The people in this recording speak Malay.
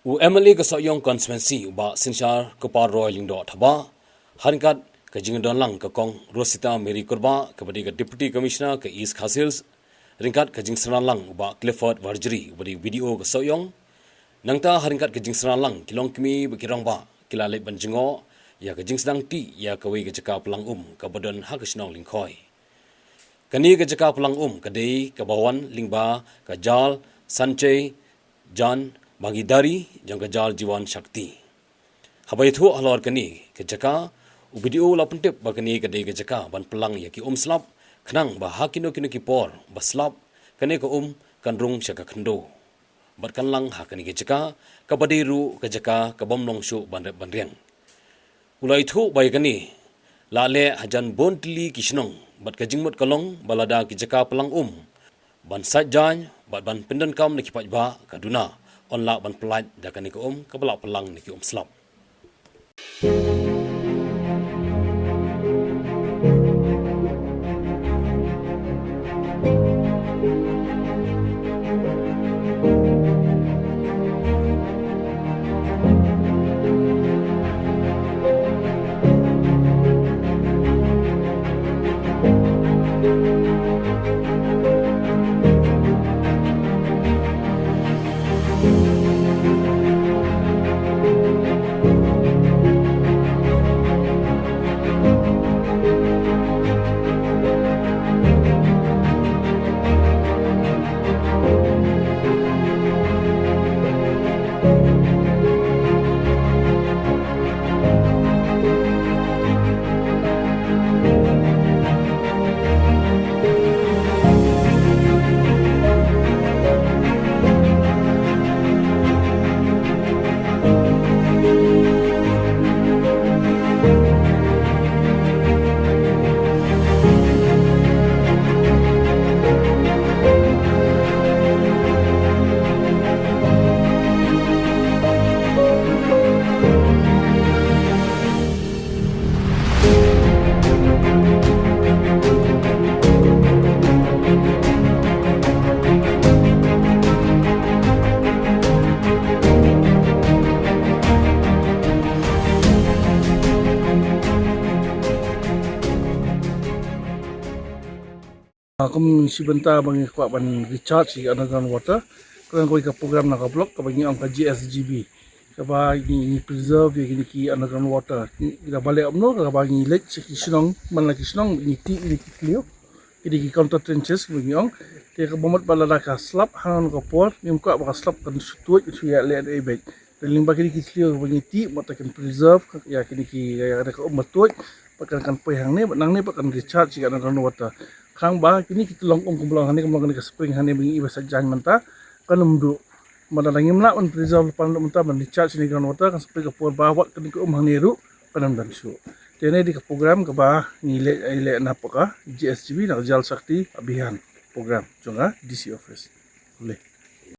U MLA ka soyong constituency ba sinchar ka par roy lingdo thaba harkat ka jingdon lang ka kong Rosita Mary Kurba ka badi ka deputy commissioner ka East Khasils ringkat ka jingsana lang ba Clifford Varjeri badi video ka soyong nangta harkat ka jingsana lang kilong kimi bakirang ba kilale banjingo ya ka jingsdang ti ya ka wei ka jaka pelang ka badon ha ka snong lingkhoi kani ka jaka pelang ka dei ka bawan lingba ka jal sanche jan bagi dari jang kajal jiwan shakti. Habai thu halor kani ke jaka u video la pentep bagani ke dei ke jaka ban pelang ya ki slap khnang ba hakino kino ki por ba slap kane ko kan rung shaka khndo. Bat kan lang ha kani ke jaka ka badai ru ke jaka ka bom long shu ban riang. Ulai thu bai kani la le hajan bontli kishnong bat ka jingmut kalong balada ki jaka pelang ban sajjan bat ban pendan kam ni kipat ba kaduna on la ban pelaj dakan ni ko ka balak pelang ni ki slap. Kung sibenta bangi kwa ban recharge si underground water kung koi ka program na ka block ka bangi ang ka GSGB ka ba ni preserve ni ki underground water kita balik amno ka bangi lek si kisnong man la kisnong ni ti ni klio kidi ki counter trenches bangi ang te ka bomat balada ka slap hanan ka por nim ka ba slap kan sutuat su ya le ai bet teling ba kidi ki klio bangi ti mata kan preserve ya kidi ki ya ada ka umatut pakan poi hang ne nang ne pakan recharge si underground water kang ba kini kita long kumpulang hani kumpulang ka spring hani bingi iba sajjan manta kanum du madalangim la on preserve pan manta man recharge ni ground water kan spring ka por bawat kini ko hani ru kanam dan su tene di ka program ka ba ile na paka GSGB na Jal Shakti Abhiyan program jonga DC office boleh